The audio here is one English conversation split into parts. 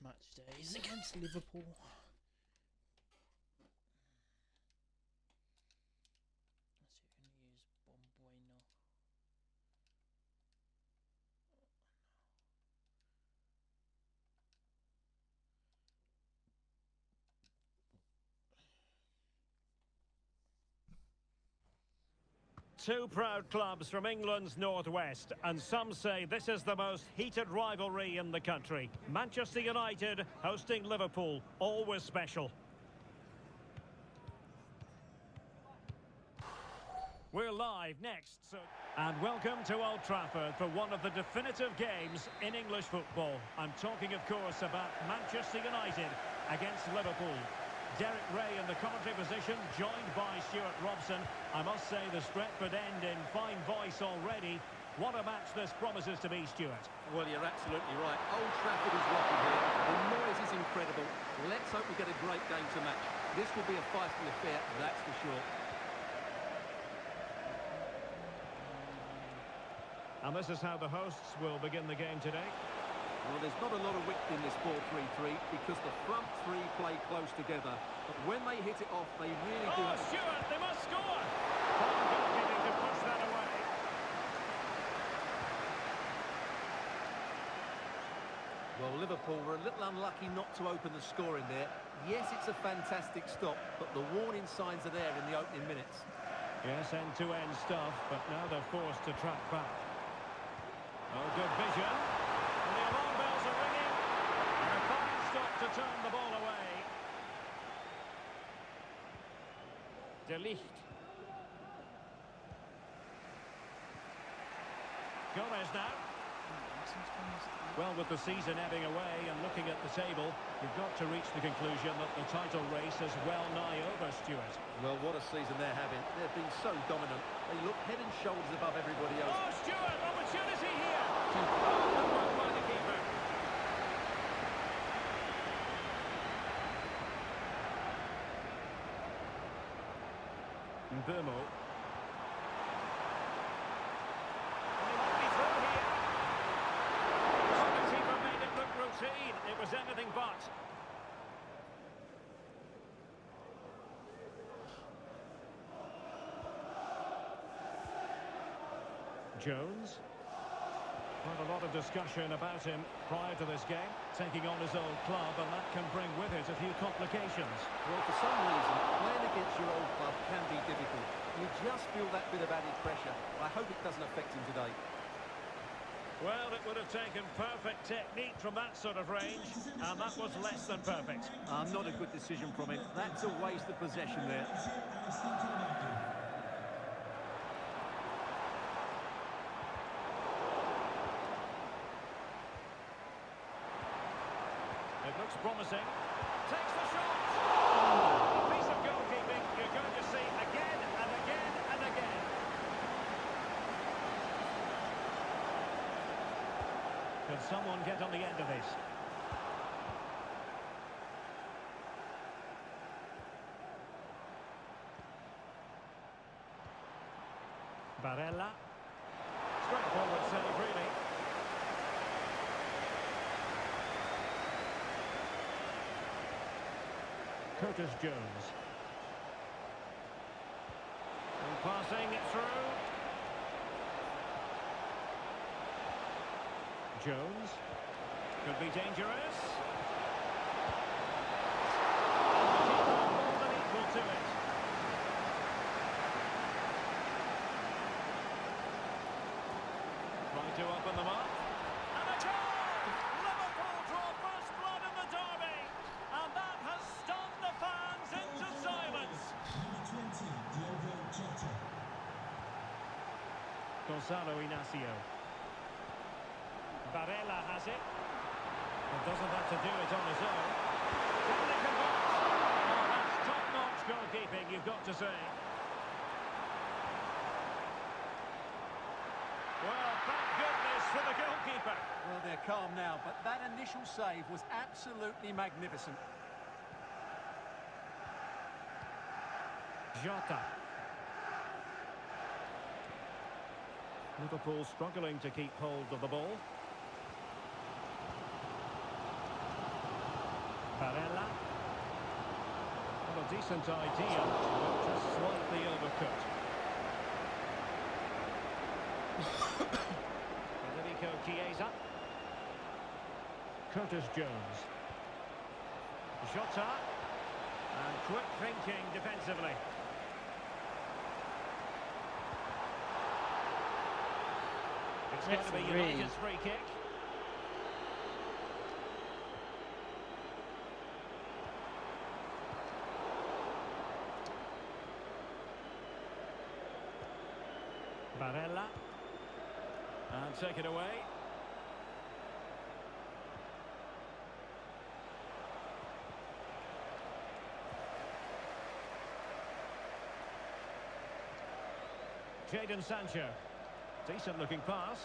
match day is against Liverpool. Let's see if we can use Bombueno. Two proud clubs from England's northwest, and some say this is the most heated rivalry in the country. Manchester United hosting Liverpool, always special. We're live next, and welcome to Old Trafford for one of the definitive games in English football. I'm talking, of course, about Manchester United against Liverpool. Derek Ray in the commentary position, joined by Stuart Robson. I must say the Stretford end in fine voice already. What a match this promises to be, Stuart. Well, you're absolutely right. Old Trafford is rocking here. The noise is incredible. Let's hope we get a great game to match. This will be a feisty affair, that's for sure. And this is how the hosts will begin the game today. Well, there's not a lot of width in this 4-3-3 because the front three play close together. But when they hit it off, they really do. Oh, Stuart, they must score! Fine goalkeeping to push that away. Well, Liverpool were a little unlucky not to open the score in there. Yes, it's a fantastic stop, but the warning signs are there in the opening minutes. Yes, end-to-end stuff, but now they're forced to track back. Oh, good vision. And the alarm bells are ringing. And a fine stop to turn the ball away. De Ligt. Gomez now. Well, with the season ebbing away and looking at the table, you've got to reach the conclusion that the title race is well nigh over, Stuart. Well, what a season they're having. They've been so dominant. They look head and shoulders above everybody else. Oh, Stuart, opportunity here! Oh, good work by the keeper. Mbeumo. It was anything but. Jones. Quite a lot of discussion about him prior to this game, taking on his old club, and that can bring with it a few complications. Well, for some reason, playing against your old club can be difficult. You just feel that bit of added pressure. I hope it doesn't affect him today. Well, it would have taken perfect technique from that sort of range, and that was less than perfect. Not a good decision from him. That's a waste of possession there. It looks promising. Takes the shot! A piece of goalkeeping you're going to see again and again and again. Could someone get on the end of this? Barella. Straightforward save, really. Curtis Jones. And passing it through. Jones. Could be dangerous. More than equal to it. Trying to open them up. And a goal! Liverpool draw first blood in the derby. And that has stunned the fans into silence. Gonzalo Inacio. Barella has it. But doesn't have to do it on his own. Can they convert? Oh, that's top-notch goalkeeping, you've got to say. Well, thank goodness for the goalkeeper. Well, they're calm now, but that initial save was absolutely magnificent. Jota. Liverpool struggling to keep hold of the ball. decent idea, but just slightly overcooked. Federico Chiesa. Curtis Jones. Jota. And quick thinking defensively. It's going to be Referee. United's free kick. Barella. And take it away. Jadon Sancho. Decent looking pass.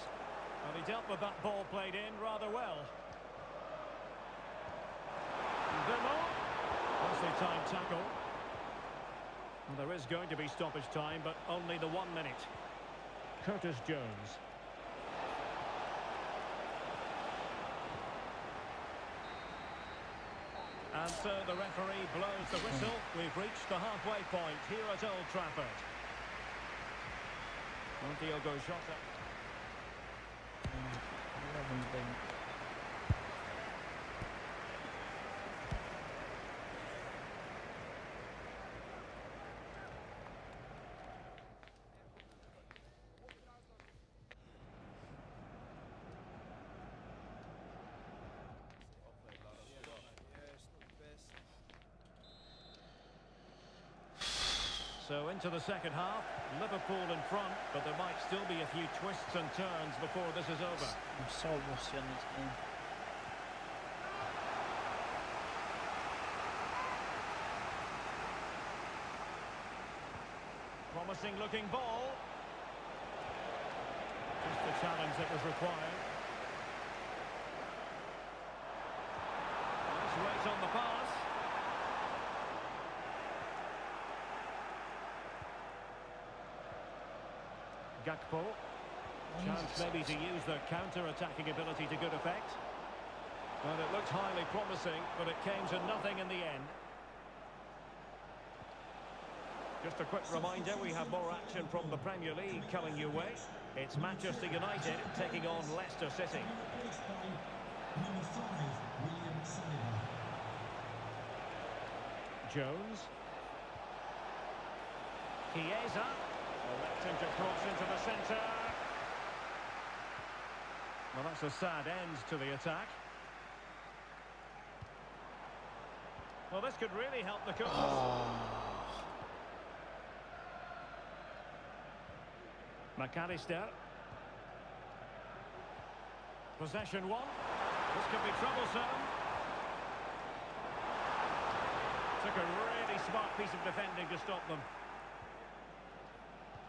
And he dealt with that ball played in rather well. Vimo. Nicely timed tackle. And there is going to be stoppage time, but only the 1 minute. Curtis Jones. And so the referee blows the whistle. We've reached the halfway point here at Old Trafford. Diogo Jota. 11 then. So into the second half, Liverpool in front, but there might still be a few twists and turns before this is over. I'm so rusty on this game. Promising looking ball. Just the challenge that was required. Nice weight on the pass. Gakpo. Chance maybe to use their counter-attacking ability to good effect. And it looked highly promising, but it came to nothing in the end. Just a quick reminder, we have more action from the Premier League coming your way. It's Manchester United taking on Leicester City. Jones. Chiesa. Left him to cross into the centre. Well, that's a sad end to the attack. Well, this could really help the cause. McAllister. Possession one. This could be troublesome. Took a really smart piece of defending to stop them.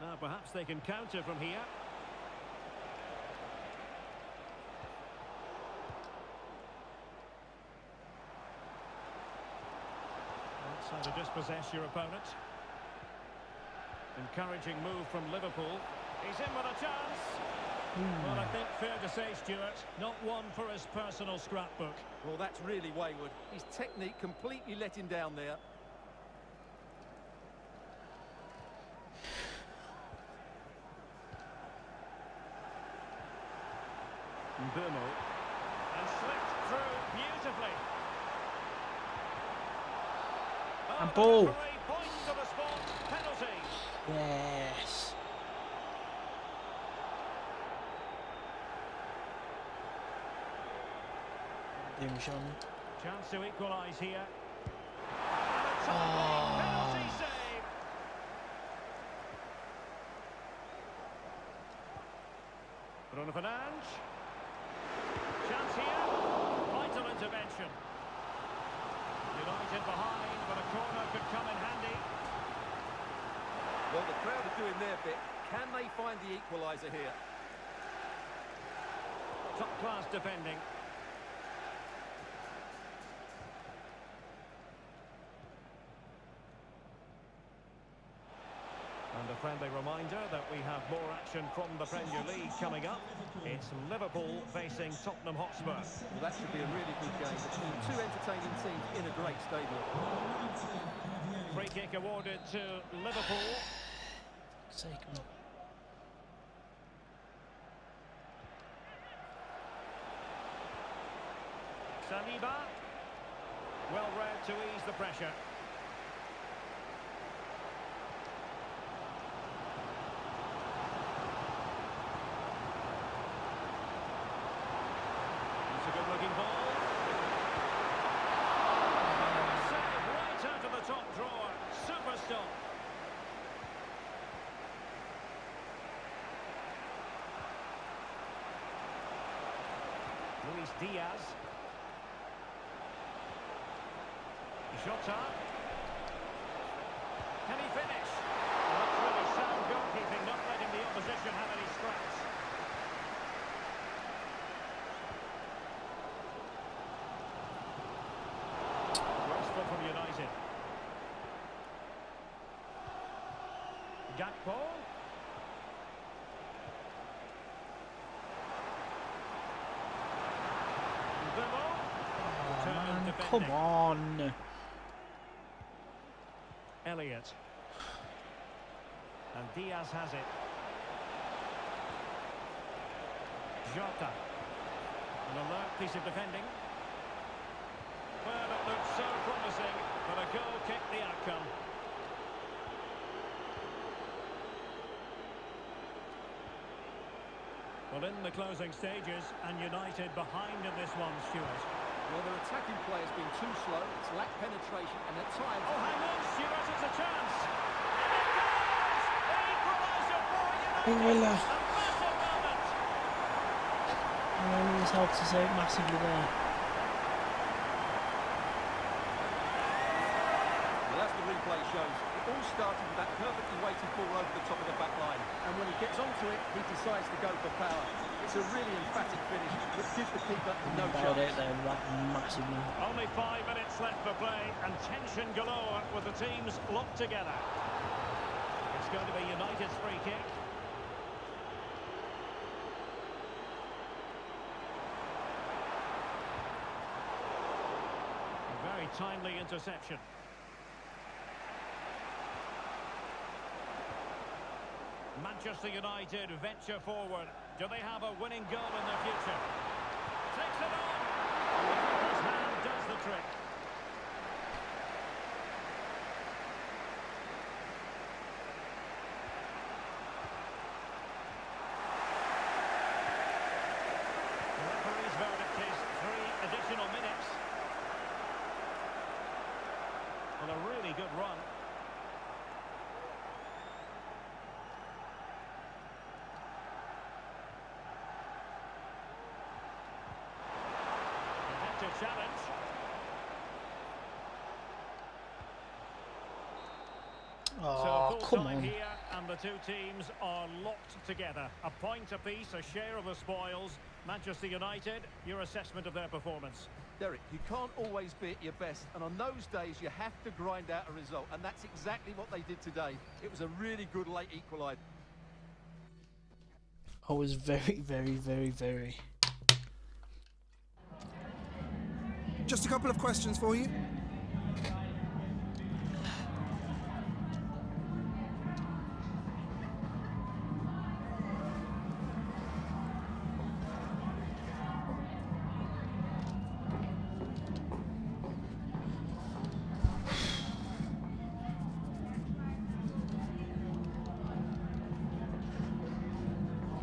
Now perhaps they can counter from here. That's how to dispossess your opponent. Encouraging move from Liverpool. He's in with a chance. Well, I think fair to say, Stuart, not one for his personal scrapbook. Well, that's really wayward. His technique completely let him down there. Burmo. And slipped through beautifully. And ball. The referee points to the spot. Penalty. Yes. Chance to equalise here. And a timely penalty save. Bruno Fernandes. Chance here. Vital intervention. United behind, but a corner could come in handy. Well, the crowd are doing their bit. Can they find the equaliser here? Top-class defending. And a friendly reminder that we have more action from the Premier League coming up. It's Liverpool facing Tottenham Hotspur. Well, that should be a really good game between two entertaining teams in a great stadium. Free kick awarded to Liverpool. Sake, man. Saliba. Well read to ease the pressure. It's a good-looking ball. Save right out of the top drawer. Super stop. Luis Diaz. Jota. Can he finish? Well, that's really sound goalkeeping, not letting the opposition have any scraps. Wasteful from United. Gakpo. Villa. Man, Defending. come on. Elliott. And Diaz has it. Jota. An alert piece of defending. Well, it looked so promising, but a goal kicked the outcome. Well, in the closing stages, and United behind in this one, Stuart. Well, their attacking play has been too slow, it's lacked penetration, and at times... Oh, hang on, Stuart, it's a chance! And it goes! The equaliser for United! Villa. A massive moment! Oh, he's helped us out massively there. Well, as the replay shows, it all started with that perfectly weighted ball over the top of the back line. And when he gets onto it, he decides to go for power. It's a really emphatic finish, which gives the keeper no Bowed out chance. there massively. Only 5 minutes left for play, and tension galore with the teams locked together. It's going to be United's free kick. A very timely interception. Manchester United venture forward. Do they have a winning goal in their future? Takes it on! The keeper's hand does the trick. The referee's verdict is 3 additional minutes. Well, a really good run. Challenge. Oh, So full come time on. here, and the two teams are locked together. A point apiece, a share of the spoils. Manchester United, your assessment of their performance? Derek, you can't always be at your best, and on those days you have to grind out a result, and that's exactly what they did today. It was a really good late equaliser. I was very. Just a couple of questions for you.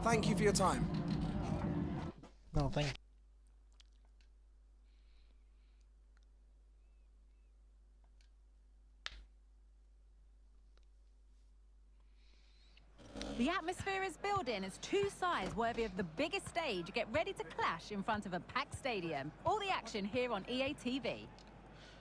Thank you for your time. No, thank you. The atmosphere is building as two sides worthy of the biggest stage get ready to clash in front of a packed stadium. All the action here on EA TV.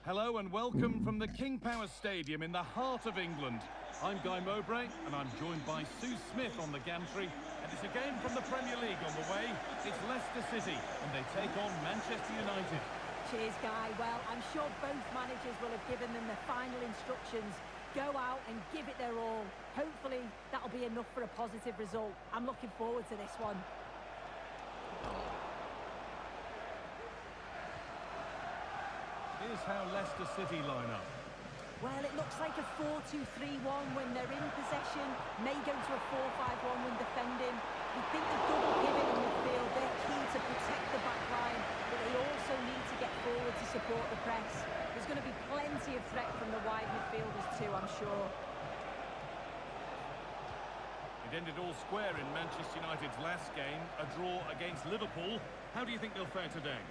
Hello and welcome from the King Power Stadium in the heart of England. I'm Guy Mowbray and I'm joined by Sue Smith on the gantry. And it's a game from the Premier League on the way. It's Leicester City and they take on Manchester United. Cheers, Guy. Well, I'm sure both managers will have given them the final instructions. Go out and give it their all. Hopefully, that'll be enough for a positive result. I'm looking forward to this one. Here's how Leicester City line up. Well, it looks like a 4-2-3-1 when they're in possession. May go to a 4-5-1 when defending. We think the double pivot in midfield, they're key to protect the back line, but they also need to get forward to support the press. There's going to be plenty of threat from the wide midfielders too, I'm sure. It ended all square in Manchester United's last game, a draw against Liverpool. How do you think they'll fare today?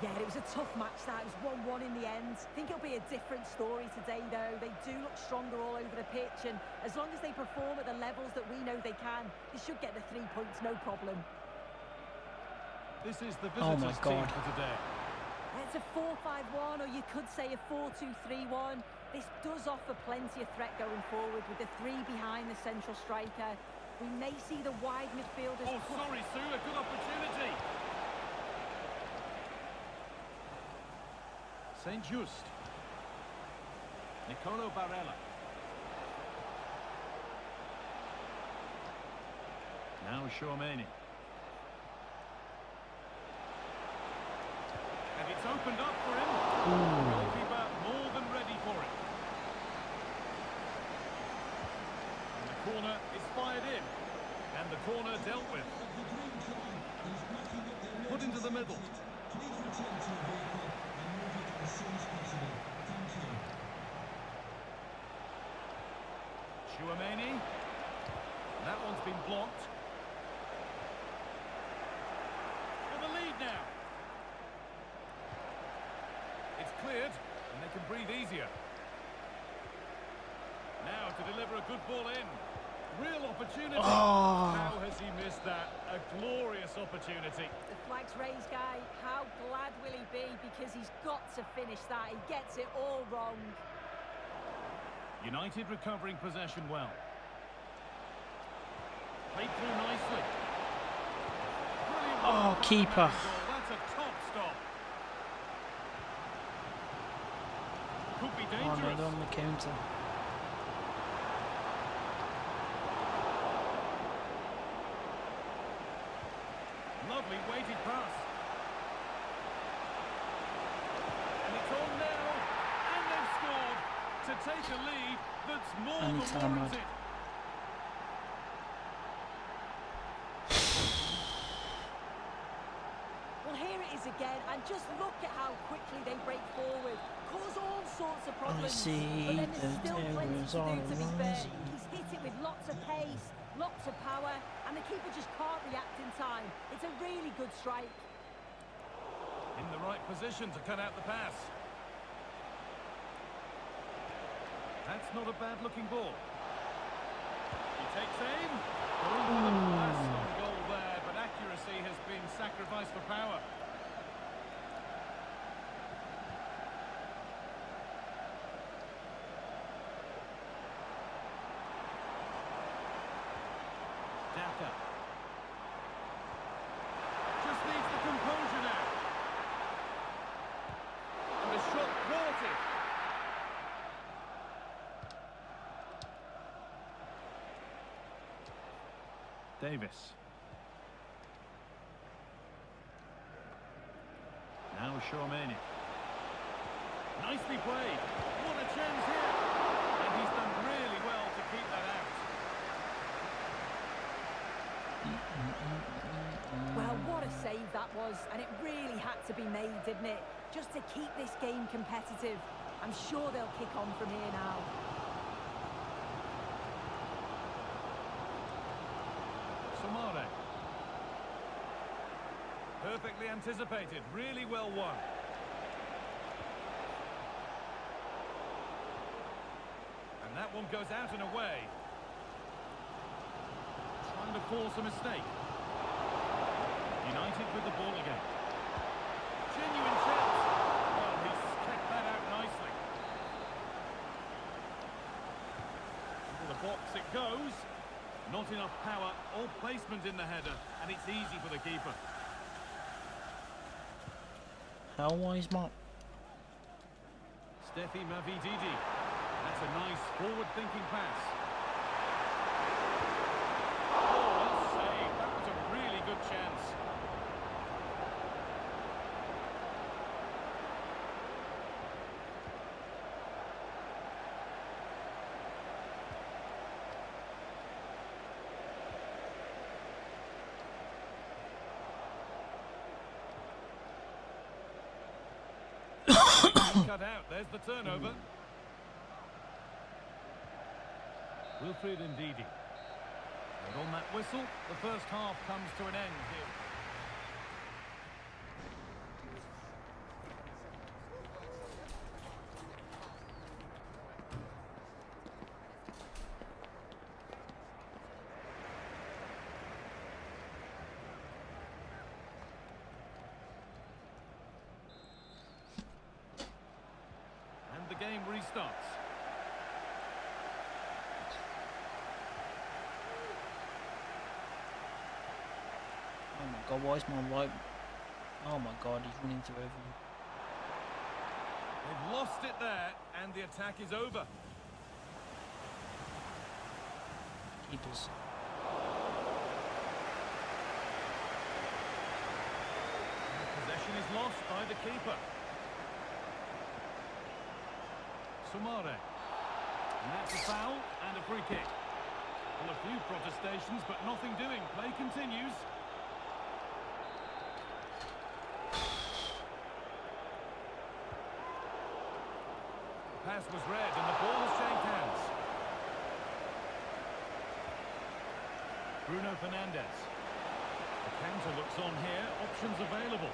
Yeah, it was a tough match that. It was 1-1 in the end. I think it'll be a different story today, though. They do look stronger all over the pitch, and as long as they perform at the levels that we know they can, they should get the 3 points, no problem. This is the Oh my visitors' team God. for today. It's a 4-5-1, or you could say a 4-2-3-1. This does offer plenty of threat going forward with the 3 behind the central striker. We may see the wide midfielders... Oh, sorry, Sue, a good opportunity. St. Just. Nicolo Barella. Now Chouameni. And it's opened up for him. Goalkeeper more than ready for it. And the corner is fired in. And the corner dealt with. Put into the middle. Chouameni. That one's been blocked. For the lead now. It's cleared, and they can breathe easier. Now to deliver a good ball in. Real opportunity. Oh. How has he missed that? A glorious opportunity. The flag's raised, Guy. How glad will he be? Because he's got to finish that. He gets it all wrong. United recovering possession well. Played through nicely. Brilliant Oh, work. keeper. That's a top stop. Could be Oh, dangerous. made on the counter. Lovely weighted pass. And it's on now. And they've scored to take a lead that's more And than hammered. warranted. Well, here it is again, and just look at how quickly they break forward. Cause all sorts of problems. see but then there's the still plenty terrors to do, are to be fair. rising. He's hit it with lots of pace, lots of power, and the keeper just can't react in time. It's a really good strike. In the right position to cut out the pass. That's not a bad-looking ball. He takes aim. Oh, what a pass on goal there, but accuracy has been sacrificed for power. Daka. Just needs the composure now. And the shot thwarted. Davis. Now Chouameni. Nicely played. What a chance here. And he's done really well to keep that out. Well, what a save that was, and it really had to be made, didn't it? Just to keep this game competitive. I'm sure they'll kick on from here now. Somare. Perfectly anticipated, really well won. And that one goes out and away. Trying to force a mistake. United with the ball again. Genuine chance. Well, he's kept that out nicely. Into the box it goes. Not enough power or placement in the header, and it's easy for the keeper. How wise, Mark? Steffi Mavididi. That's a nice forward-thinking pass. Oh, well saved. That was a really good chance. cut out. There's the turnover. Wilfried Ndidi. And on that whistle, the first half comes to an end here. And the game restarts. Oh my god, why is my right? Oh my god, he's running through everything. They've lost it there, and the attack is over. Keepers. Possession is lost by the keeper. Sumare. And that's a foul and a free kick. Well, a few protestations, but nothing doing. Play continues. The pass was read and the ball has changed hands. Bruno Fernandes. The counter looks on here. Options available.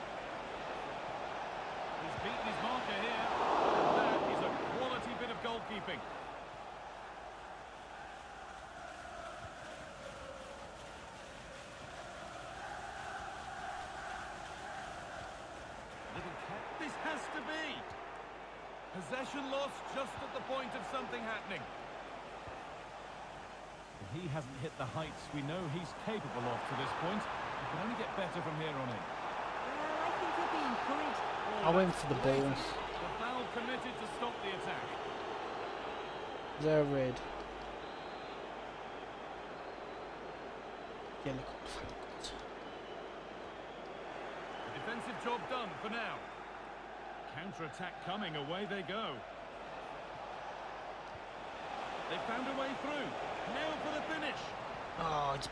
He's beaten his marker here. And that is a quality bit of goalkeeping. Little cat. This has to be. Possession lost just at the point of something happening. He hasn't hit the heights we know he's capable of to this point. He can only get better from here on in. Well, I think he'll be encouraged. I went for the ball. The foul committed to stop the attack. They're red. Yellow card. The defensive job done for now. Counter-attack coming, away they go. They found a way through. Now for the finish. Oh, it's...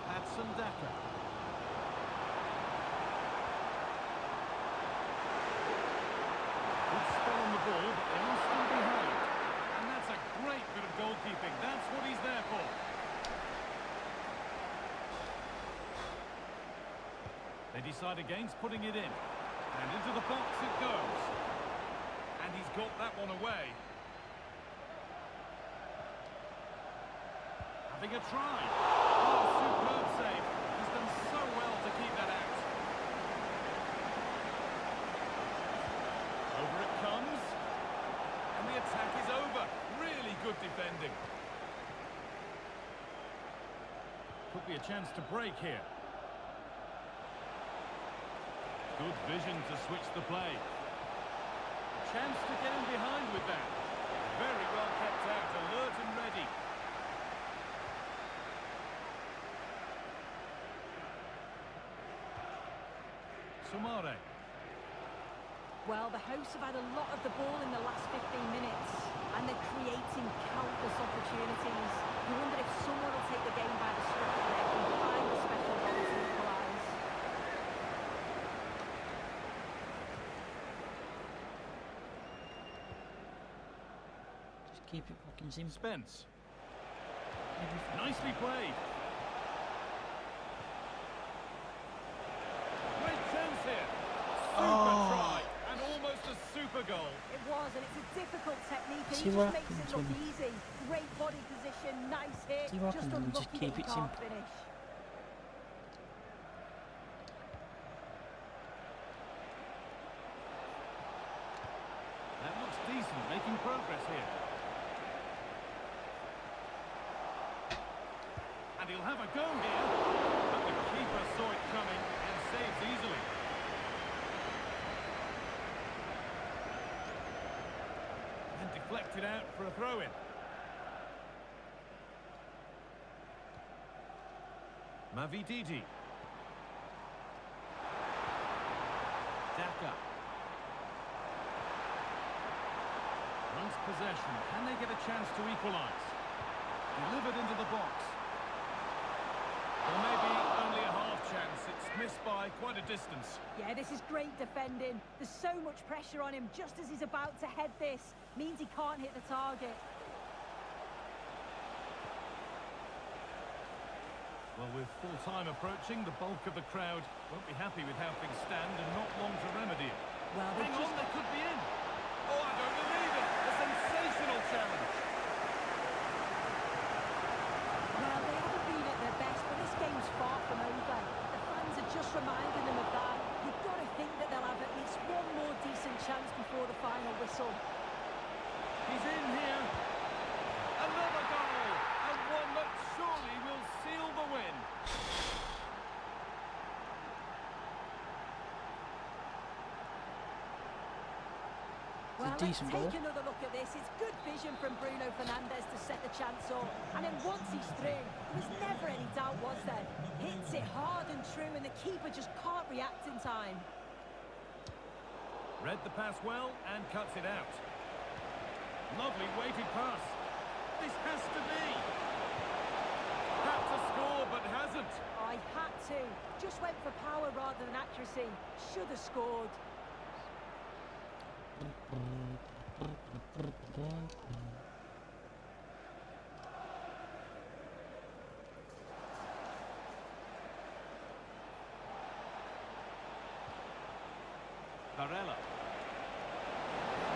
Hudson Daka. Good spell on the ball, but they are still behind. And that's a great bit of goalkeeping. That's what he's there for. They decide against putting it in. And into the box it goes. And he's got that one away. Having a try. Oh, superb save. He's done so well to keep that out. Over it comes. And the attack is over. Really good defending. Could be a chance to break here. Good vision to switch the play. A chance to get in behind with that. Very well kept out, alert and ready. Sumare. Well, the hosts have had a lot of the ball in the last 15 minutes, and they're creating countless opportunities. You wonder if someone will take the game by the scruff of the neck and find a special goal to equalise. Just keep it fucking simple. Spence. Nicely played. Great chance here. Super try. And almost a super goal. It was, and it's a difficult technique, and See he what just makes it happens look when- easy. Great body position, nice hit, See what just happens when we just unlucky keep that he it can't simple. finish. That looks decent, making progress here. And he'll have a go here. But the keeper saw it coming and saves easily. And deflected out for a throw-in. Mavididi. Daka. Once possession, can they get a chance to equalise? Delivered into the box. Or maybe only a half chance. It's missed by quite a distance. Yeah, this is great defending. There's so much pressure on him just as he's about to head this. Means he can't hit the target. Well, with full time approaching, the bulk of the crowd won't be happy with how things stand and not long to remedy it. Well, Hang on, they could be in. Oh, I don't believe it. A sensational challenge. Well, they haven't been at their best, but this game's far from over. The fans are just reminding them of that. You've got to think that they'll have at least one more decent chance before the final whistle. He's in here. Another goal. And one that surely will seal the win. Well, let's decent goal. take another look at this. It's good vision from Bruno Fernandes to set the chance up. And then once he's through, there was never any doubt, was there? Hits it hard and true, and the keeper just can't react in time. Read the pass well and cuts it out. Lovely weighted pass. This has to be. Had to score, but hasn't. I had to. Just went for power rather than accuracy. Should have scored. Barella.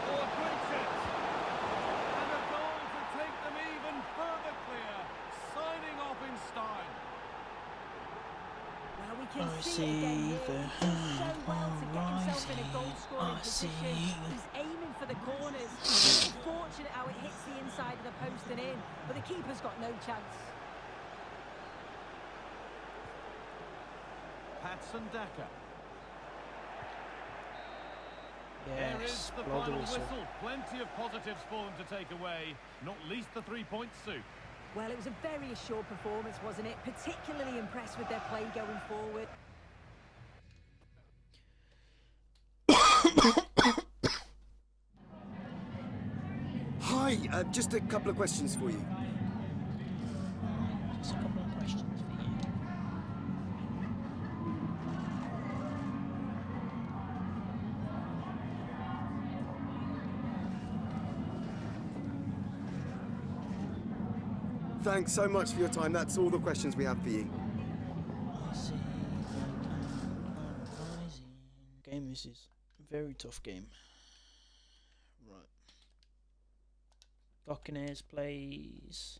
Oh, a great chance. And a goal to take them even further clear. Signing off in style. Well, we can see it again here. He does so well to get himself in a goal-scoring position. He's aiming for the corners. It's unfortunate how it hits the inside of the post and in, but the keeper's got no chance. Patson Daka. There is Yes, the blow the final whistle. whistle. Plenty of positives for them to take away. Not least the 3 points, Sue. Well, it was a very assured performance, wasn't it? Particularly impressed with their play going forward. Hi, just a couple of questions for you. Just a couple of questions for you. Thanks so much for your time. That's all the questions we have for you. I see the time rising. Game, this is a very tough game. Right. Buccaneers plays.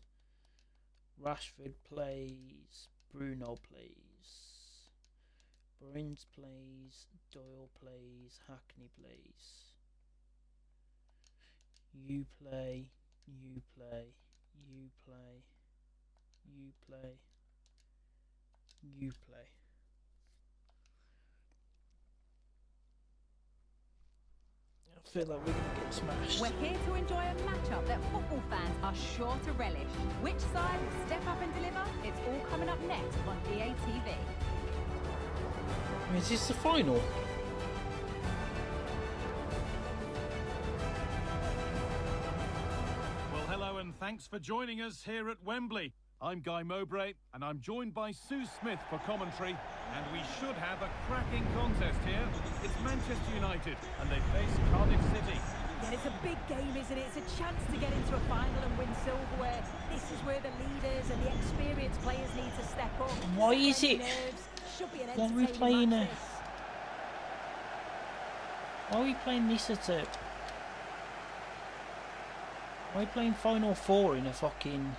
Rashford plays. Bruno plays. Burns plays. Doyle plays. Hackney plays. You play. You play. You play. You play. You play. I feel like we're gonna get smashed. We're here to enjoy a matchup that football fans are sure to relish. Which side will step up and deliver? It's all coming up next on EA TV. Is this the final? Well, hello and thanks for joining us here at Wembley. I'm Guy Mowbray and I'm joined by Sue Smith for commentary. And we should have a cracking contest here. It's Manchester United and they face Cardiff City. Yeah, it's a big game, isn't it? It's a chance to get into a final and win silverware. This is where the leaders and the experienced players need to step up. Why is it? Nerves. Should be an Why are we entertaining playing match, a- this. Why are we playing this at a... Why are we playing Final Four in a fucking...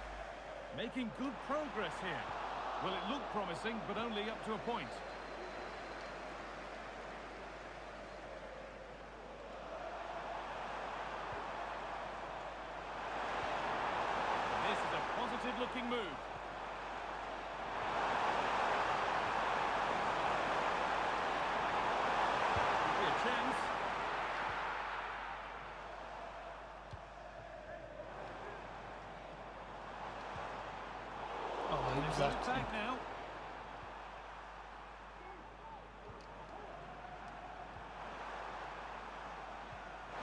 Making good progress here. Well, it looked promising, but only up to a point. This is a positive-looking move. Could be a chance. Oh, who was They've got that? it back now.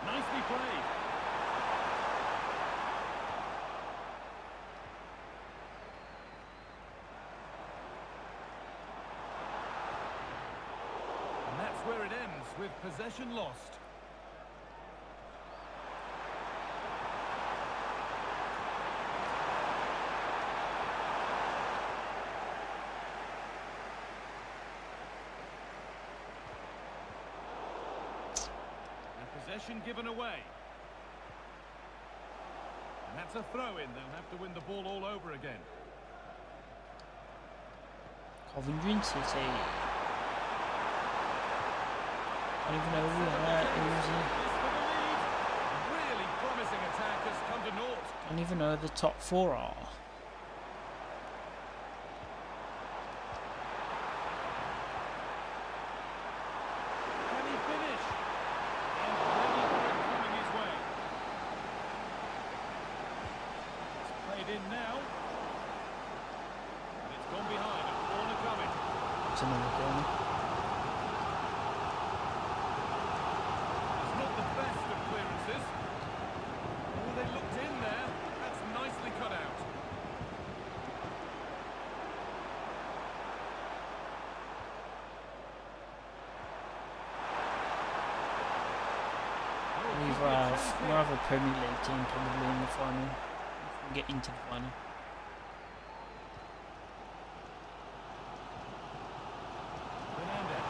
Nicely played. with possession lost. And possession given away. And that's a throw-in. They'll have to win the ball all over again. Coventry City. I don't even know who that is. Really promising attack has come to naught. I don't even know who the top 4 are. Can he finish? And ready for it coming his way. It's played in now. And it's gone behind. A corner coming. It's another corner. It's not the best of clearances. Oh, they looked in there. That's nicely cut out. We'll have a Premier League team probably in the final. If we get into the final. Fernandez.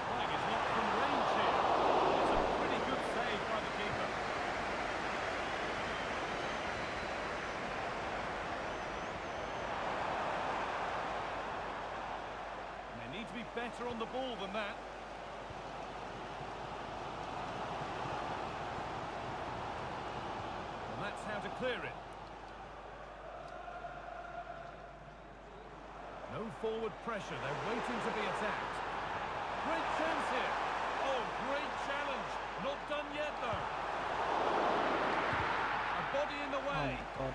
Flag is not from range here. It's a pretty good save by the keeper. And they need to be better on the ball than that. And that's how to clear it. No forward pressure, they're waiting to be attacked. Great chance here. Oh, great challenge. Not done yet, though. A body in the Oh way. my god.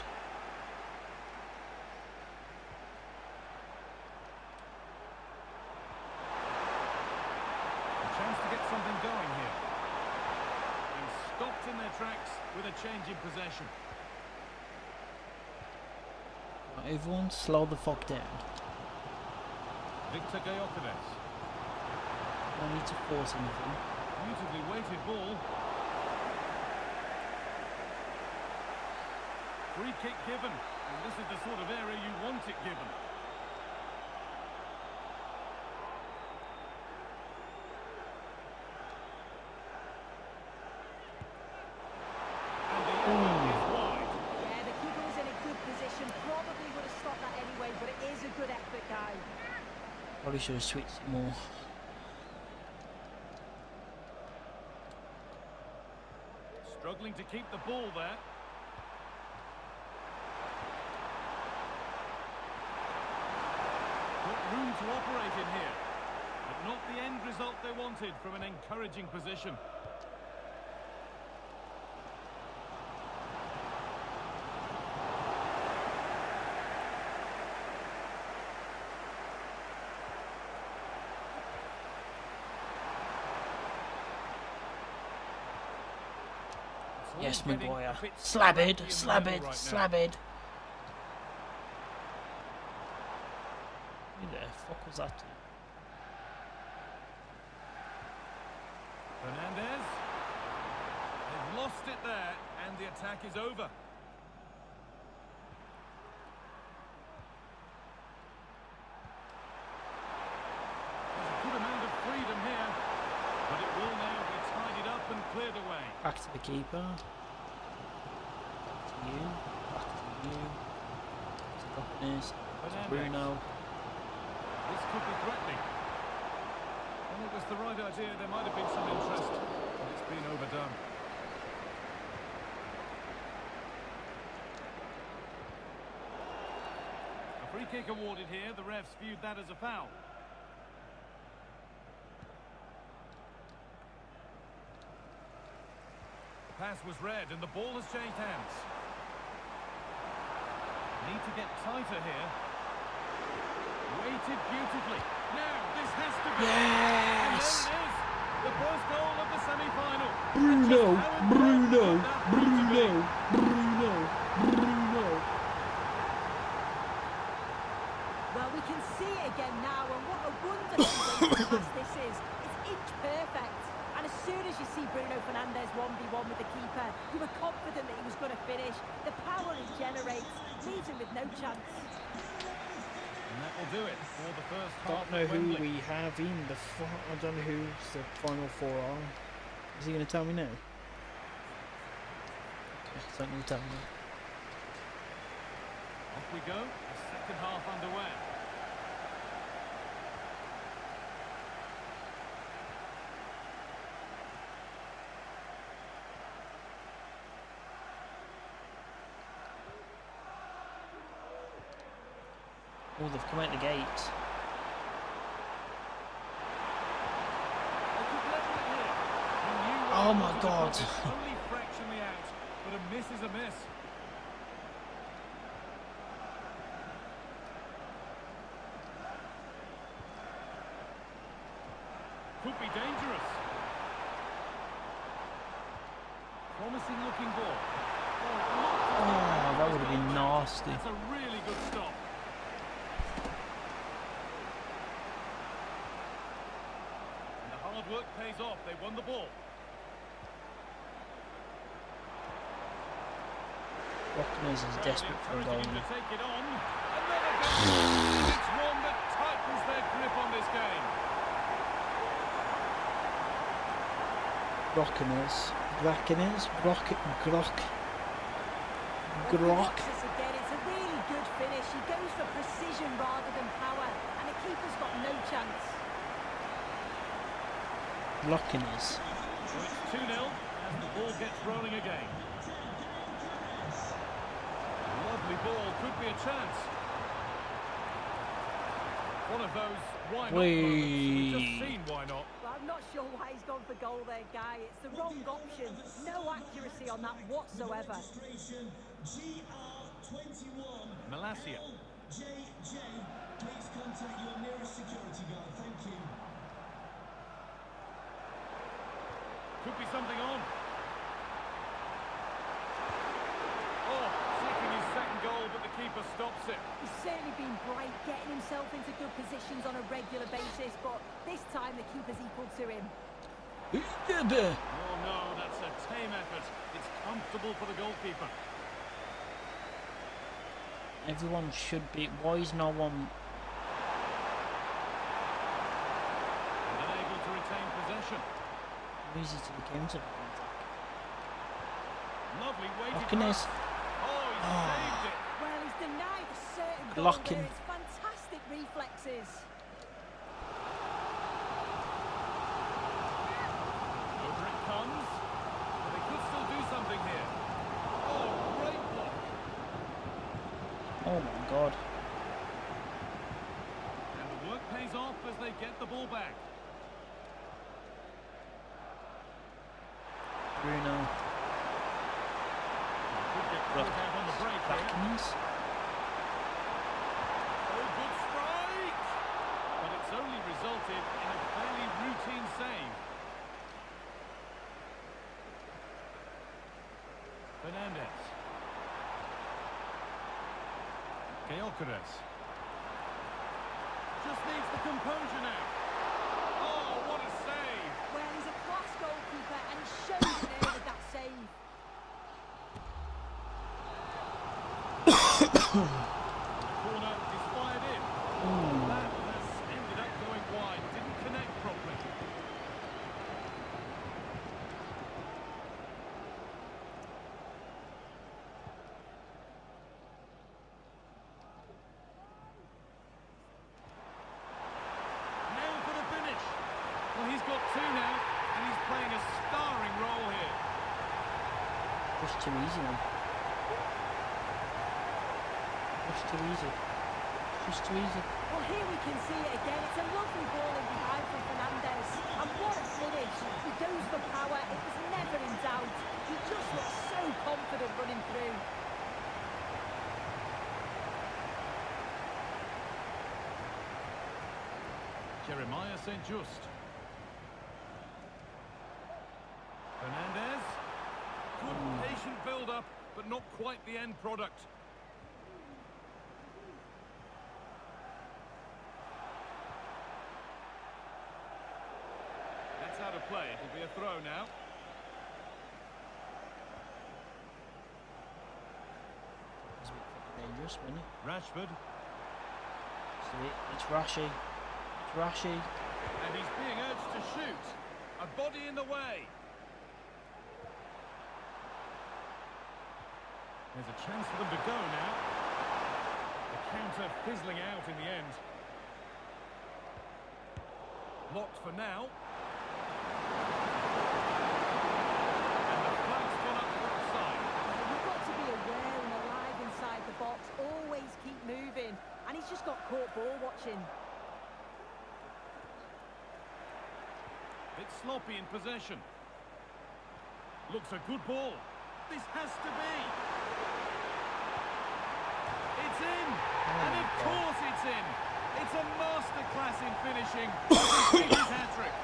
A chance to get something going here. And stopped in their tracks with a change in possession. Right, everyone slow the fuck down. Victor Gyökeres. I need to force anything. Beautifully weighted ball. Free kick given. And this is the sort of area you want it given. And the end is wide. Yeah, the keeper was in a good position. Probably would have stopped that anyway, but it is a good effort, guy. Probably should have switched it more. Struggling to keep the ball there. Got room to operate in here. But not the end result they wanted from an encouraging position. Yes, Getting Maguire. a bit Slab it, scrappy in the slab middle it, right now. slab it. Who the fuck was that? Fernandez. They've lost it there, and the attack is over. There's a good amount of freedom here, but it will now be tidied up and cleared away. Back to the keeper. Back to you. Back to you. To Goppers. To Fernandez. Bruno. This could be threatening. Well, it was the right idea. There might have been some interest, but it's been overdone. A free kick awarded here. The refs viewed that as a foul. The pass was read and the ball has changed hands. Need to get tighter here. Weighted beautifully. Now, this has to be. Yes! And there it is. The first goal of the semi-final. Bruno, And just how Bruno, important that proved to be. Bruno, Bruno, Bruno. Well, we can see it again now, and what a wonderful pass this is. It's inch perfect. And as soon as you see Bruno Fernandes 1v1 with the keeper, you were confident that he was going to finish. The power he generates leaves him with no chance. And that will do it for the first half. Don't know who we have in the. I don't know who the final four are. Is he going to tell me now? Okay, don't need to tell me now. Off we go. The second half underway. Oh, they've come out the gate. Oh my God. Only fractionally out, but a miss is a miss. Could be dangerous. Promising looking ball. Oh, that would have been nasty. That's a really good stop. And the hard work pays off. They won the ball. Watkins is desperate for a goal Encouraging him now. to take it on. Another goal. It's one that tightens their grip on this game. Brockeners, Grock. This again, it's a really good finish. He goes for precision rather than power, and the keeper's got no chance. Brockeners. So it's 2-0 as the ball gets rolling again. Lovely ball, could be a chance. One of those why not moments. We've just seen why not. Well, I'm not sure why he's gone for goal there, Guy. It's the wrong option. No accuracy on that whatsoever. Malacia. Please contact your nearest security guard. Thank you. Could be something on. Oh, seeking his second goal, but the keeper stops it. He's certainly been bright, getting himself into good positions on a regular basis, but this time the keeper's equal to him. Oh no, that's a tame effort. It's comfortable for the goalkeeper. Everyone should be. Why is no one? And unable to retain possession. Easy to the counter. Lovely weighted Watkins. pass. Oh, he saved it. Well, he's denied a certain goal Locking. there. It's fantastic reflexes. Over it comes. But they could still do something here. Oh, great block. Oh my God. And the work pays off as they get the ball back. Bruno. Could get caught out on the break here. Watkins. Oh, good strike! But it's only resulted in a fairly routine save. Fernandes. Gyökeres. Just needs the composure now. Oh, what a save! Well, he's a class goalkeeper, and he shows it there with that save. The corner is fired in. That has ended up going wide. Didn't connect properly. Now for the finish. Well, he's got two now, and he's playing a starring role here. Push too easy man. Push too easy. Push too easy. Well, here we can see it again. It's a lovely ball in behind from Fernandes. And what a finish. He goes for power. It was never in doubt. He just looks so confident running through. Jeremiah St. Just. Fernandes. Good patient build-up, but not quite the end product. play. It'll be a throw now. It's a bit dangerous, wasn't it? Rashford. It's Rashi. It's Rashi. And he's being urged to shoot. A body in the way. There's a chance for them to go now. The counter fizzling out in the end. Locked for now. And the flag's gone up for offside. You've got to be aware and alive inside the box. Always keep moving. And he's just got caught ball watching. Bit sloppy in possession. Looks a good ball. This has to be. It's in. And of course it's in. It's a masterclass in finishing. It's his hat-trick.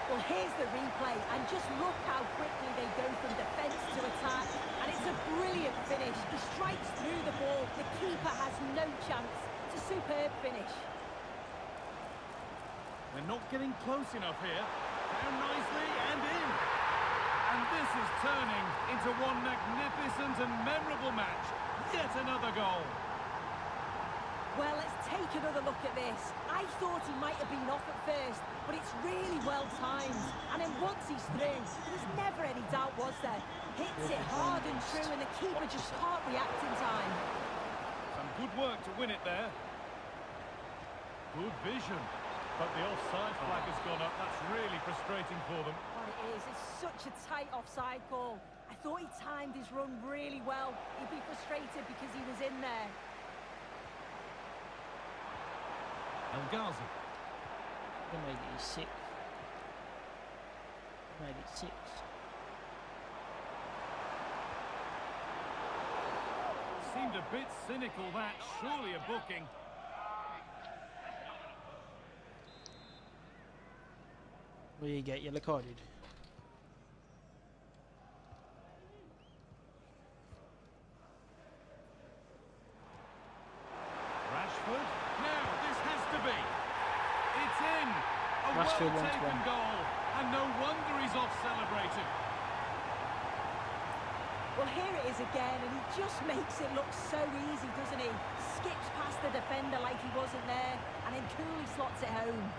Well, here's the replay, and just look how quickly they go from defence to attack. And it's a brilliant finish. He strikes through the ball. The keeper has no chance. It's a superb finish. They're not getting close enough here. Down nicely and in. And this is turning into one magnificent and memorable match. Yet another goal. Well, let's take another look at this. I thought he might have been off at first, but it's really well timed. And then once he's through, there was never any doubt, was there? Hits it hard and true, and the keeper just can't react in time. Some good work to win it there. Good vision. But the offside flag has gone up. That's really frustrating for them. Well, it is. It's such a tight offside call. I thought he timed his run really well. He'd be frustrated because he was in there. El Ghazi. They made it 6. They made it 6. Seemed a bit cynical, that. Surely a booking. What do you get? Yellow carded. Rashford. Now, this has to be. It's in. A Rashford well-taken 1-1. goal. And no wonder he's off celebrating. Well, here it is again, and he just makes it look so easy, doesn't he? Skips past the defender like he wasn't there, and then coolly slots it home.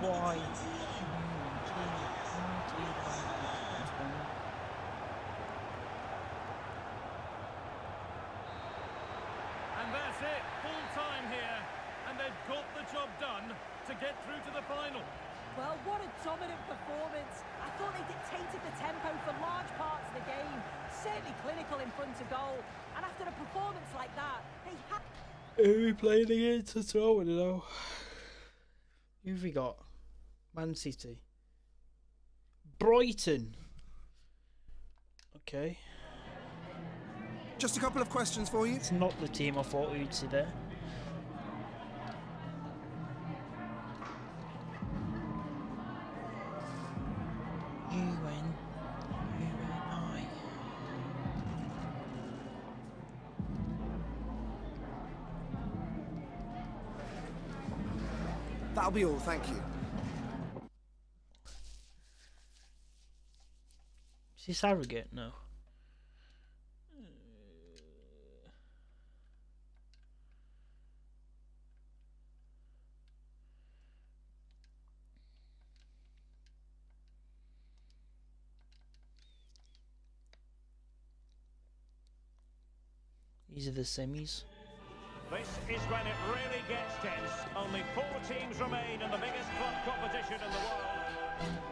Why? And that's it. Full time here. And they've got the job done to get through to the final. Well, what a dominant performance. I thought they dictated the tempo for large parts of the game. Certainly clinical in front of goal. And after a performance like that, they had... Who are we playing against as well? I don't know. Who've we got? Man City. Brighton. Okay. Just a couple of questions for you. It's not the team I thought we'd see there. U-N-I. That'll be all, thank you. Is this arrogant? No. These are the semis. This is when it really gets tense. Only 4 teams remain in the biggest club competition in the world.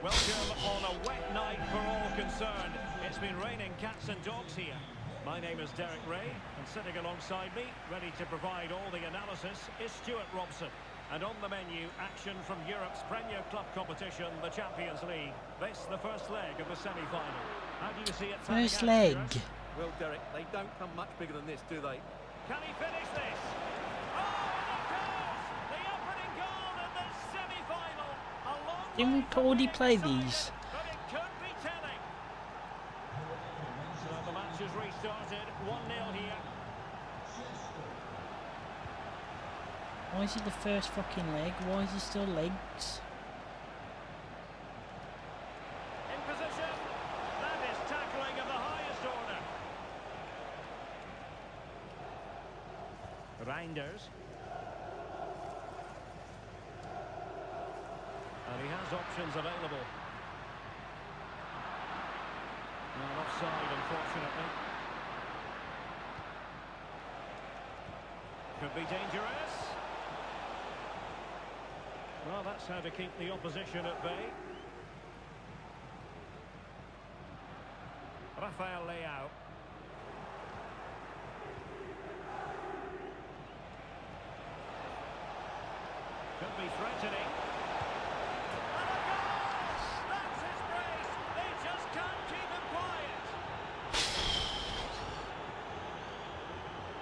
Welcome on a wet night for all concerned. It's been raining cats and dogs here. My name is Derek Ray, and sitting alongside me, ready to provide all the analysis, is Stuart Robson. And on the menu, action from Europe's premier club competition, the Champions League. This, the first leg of the semi-final. How do you see it? First leg. Well, Derek, they don't come much bigger than this, do they? Can he finish this? Oh, and of course! The opening goal in the semi-final. A long Didn't we way from already the play excitement, these? but it could be telling. So the match has restarted. 1-0 here. Why is it the first fucking leg? Why is it still legs? In position. That is tackling of the highest order. Reinders. And he has options available. Well, offside, unfortunately. Could be dangerous. Well, that's how to keep the opposition at bay. Rafael Leao. Could be threatening. And a goal! That's his brace. They just can't keep him quiet.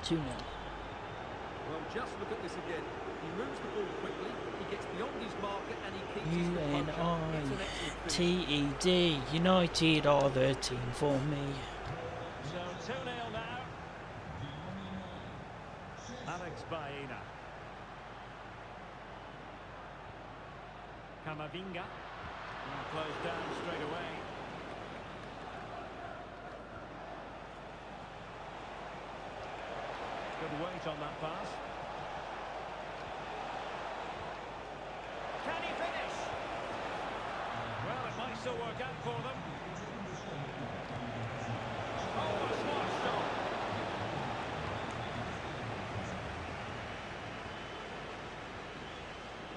2-0. Well, just look at this again. He moves the ball quickly, he gets beyond his marker and he keeps his composure. It's an excellent finish. UNITED, United are the team for me. So 2-0 now. Alex Baena. Camavinga. Now closed down straight away. Good weight on that pass. Can he finish? Well, it might still work out for them. Oh, a smart stop.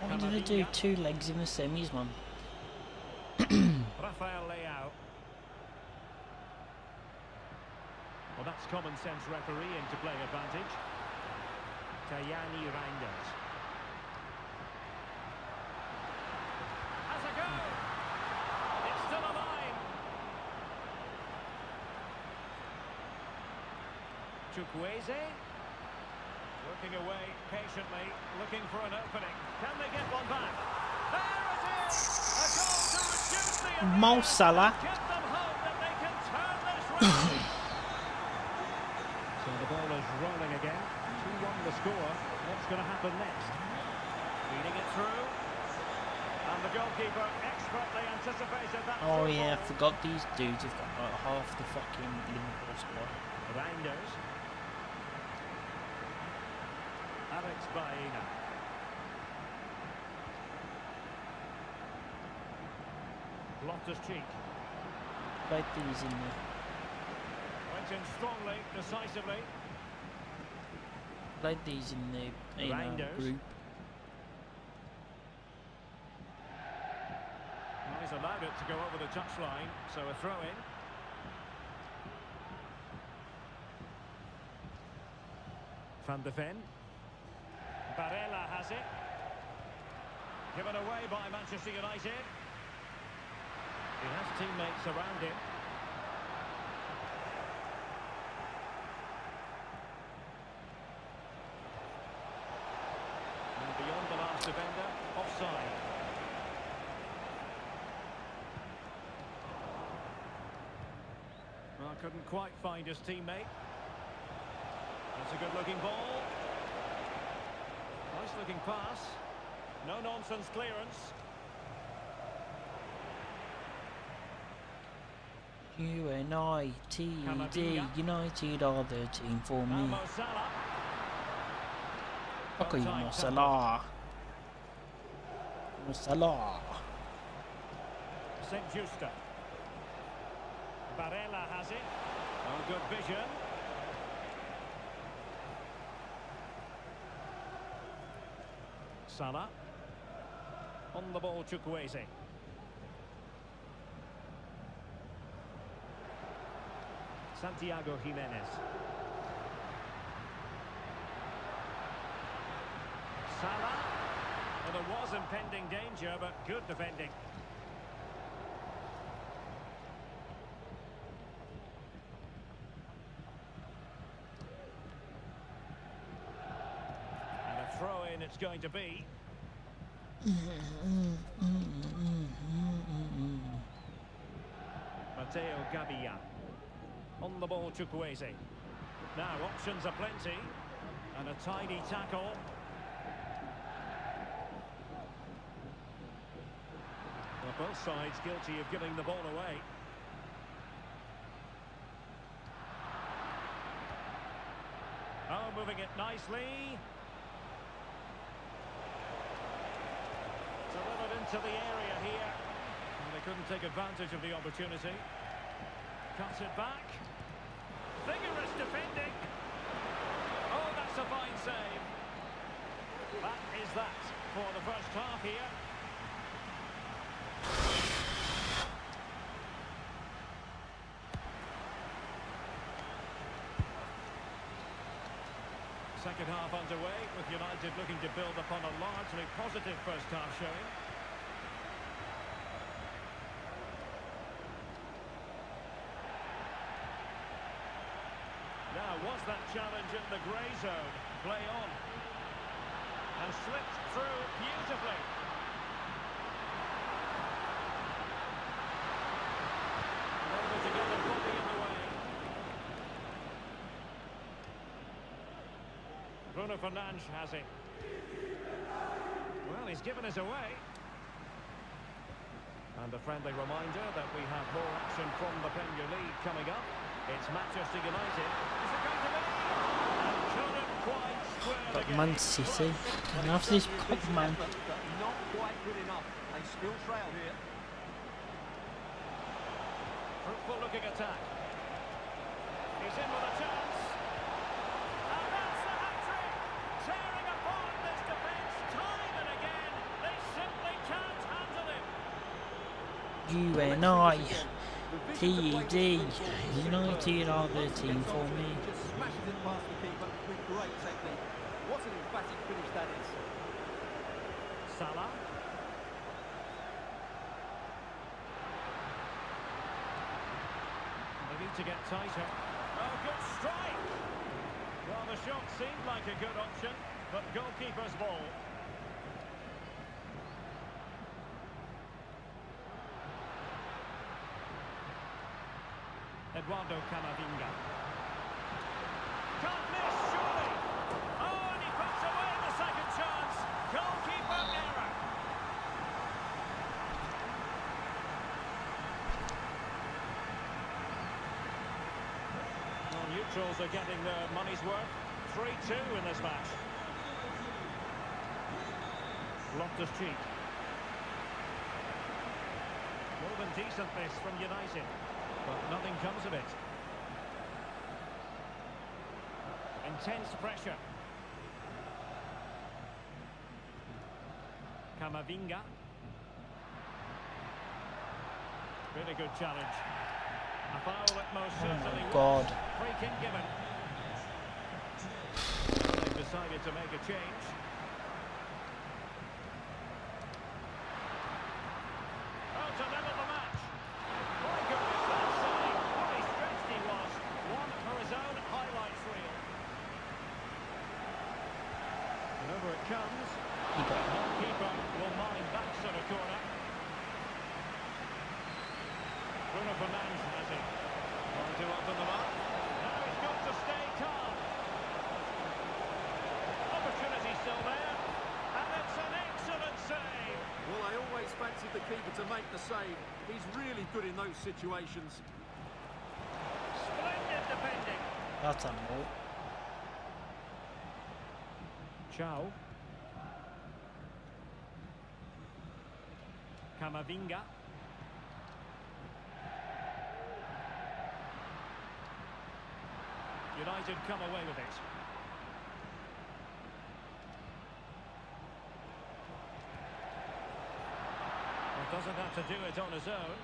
Why did I do 2 legs in the semis, man? Rafael Leao. Well, that's common sense refereeing to play advantage. Tajani Reinders. Has a go. It's still alive. Chukwueze. Working away patiently, looking for an opening. Can they get one back? There it is! A goal to reduce the Mo Salah. give them hope that they can turn this round. So the ball is rolling again. 2-1 the score. What's going to happen next? Feeding it through. And the goalkeeper expertly anticipated that. Oh yeah, I forgot these dudes have got like half the fucking Liverpool squad. Reinders. Alex Baena. Loftus-Cheek. Played these in the Went in strongly, decisively. played these in the Reinders. group. Well, he's allowed it to go over the touchline, so a throw-in. Van de Ven. Barella has it. Given away by Manchester United. He has teammates around him. And beyond the last defender, offside. Well, couldn't quite find his teammate. That's a good-looking ball. Nice-looking pass. No-nonsense clearance. UNITED, Camavinga. United are the team for me. Mo Salah. Okay, Well Mo timed Salah. Mo Salah. St. Justa. Barella has it. Oh, good vision. Salah. On the ball, Chukwueze. Santiago Jimenez. Salah. Well, there was impending danger, but good defending. And a throw-in it's going to be. Matteo Gabbia. On the ball, Chukwueze. Now, options are plenty. And a tidy tackle. Well, both sides guilty of giving the ball away. Oh, moving it nicely. Delivered into the area here. And they couldn't take advantage of the opportunity. Cuts it back. Vigorous defending. Oh, that's a fine save. That is that for the first half here. Second half underway, with United looking to build upon a largely positive first half showing. Now, was that challenge in the grey zone? Play on. And slipped through beautifully. Able to get the body in the way. Bruno Fernandes has it. Well, he's given us away. And a friendly reminder that we have more action from the Premier League coming up. It's Manchester United. Is it going to be? And couldn't quite square the But game. Man City, and after this cup, man. Not quite good enough. They still trail here. Fruitful looking attack. He's in with a chance. And that's the hat-trick. Tearing apart this defence time and again. They simply can't handle him. UNI, TED, United are the team for me. Just smashes it past the keeper with great technique. What an emphatic finish that is. Salah. They need to get tighter. Oh, good strike. Well, the shot seemed like a good option, but goalkeeper's ball. Eduardo Camavinga. Can't miss, surely. Oh, and he puts away the second chance. Goalkeeper error. Well, neutrals are getting their money's worth. 3-2 in this match. Loftus-Cheek. More than decent this from United. But nothing comes of it. Intense pressure. Camavinga. Really good challenge. A foul it most certainly God. was. Free kick given. They've decided to make a change. Oh, to level the match. My goodness, that save. What a stretched he was. One for his own highlights reel. And over it comes. Keeper will mind that sort of corner. Bruno Fernandes has it. Trying to open them up. Now he's got to stay calm. Opportunity still there. And it's an excellent save. Well, I always fancied the keeper to make the save. He's really good in those situations. Splendid defending. That's a no. Chow. Camavinga. United come away with it. Well, doesn't have to do it on his own.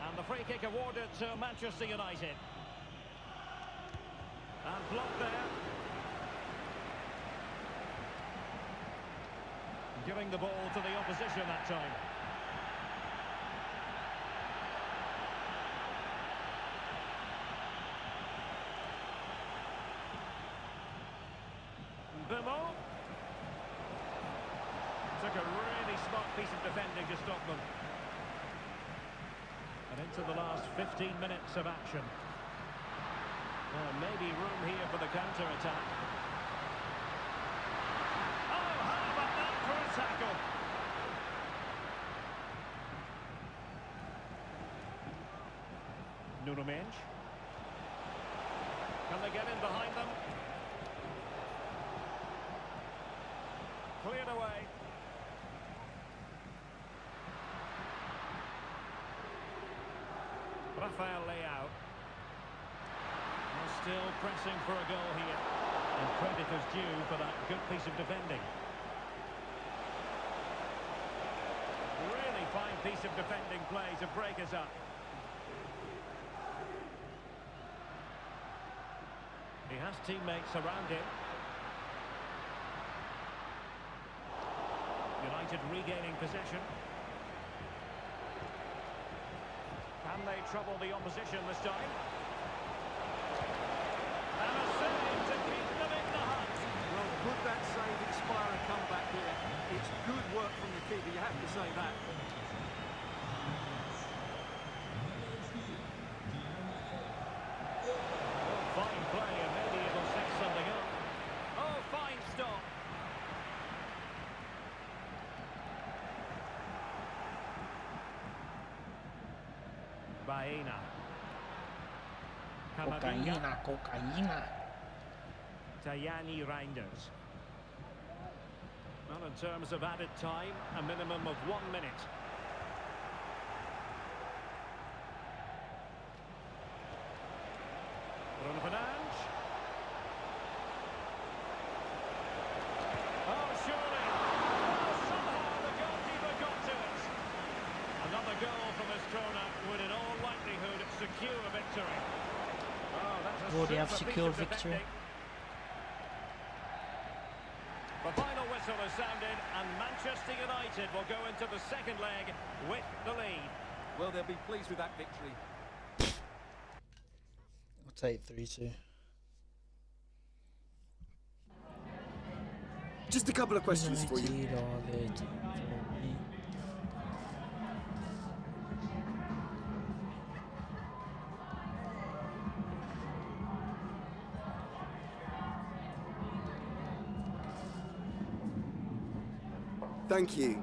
And the free kick awarded to Manchester United. And blocked there. Giving the ball to the opposition that time. Bimo. Took a really smart piece of defending to stop them. And into the last 15 minutes of action. Well, maybe room here for the counter-attack. Oh, how about that for a tackle? Nuno Mendes. Can they get in behind them? Cleared away. Rafael Leao. They're still pressing for a goal here. And credit is due for that good piece of defending. Really fine piece of defending play to break us up. He has teammates around him. United regaining possession. Can they trouble the opposition this time? And a save to keep them in the hunt. Well, could that save inspire a comeback here? It's good work from the keeper, you have to say that. Oh, fine play, and maybe it'll set something up. Oh, fine stop. Baena. Camavinga. Cocaína. Tajani Reinders. Well, in terms of added time, a minimum of 1 minute. Bruno Fernandes. Oh, surely. Oh, somehow the goalkeeper got to it. Another goal from his corner would in all likelihood secure victory. Oh, that's a Would they have super piece secured of victory? defending. The final whistle has sounded, and Manchester United will go into the second leg with the lead. Well, they'll be pleased with that victory. I'll take 3-2. Just a couple of questions for you. United are there for me. Thank you.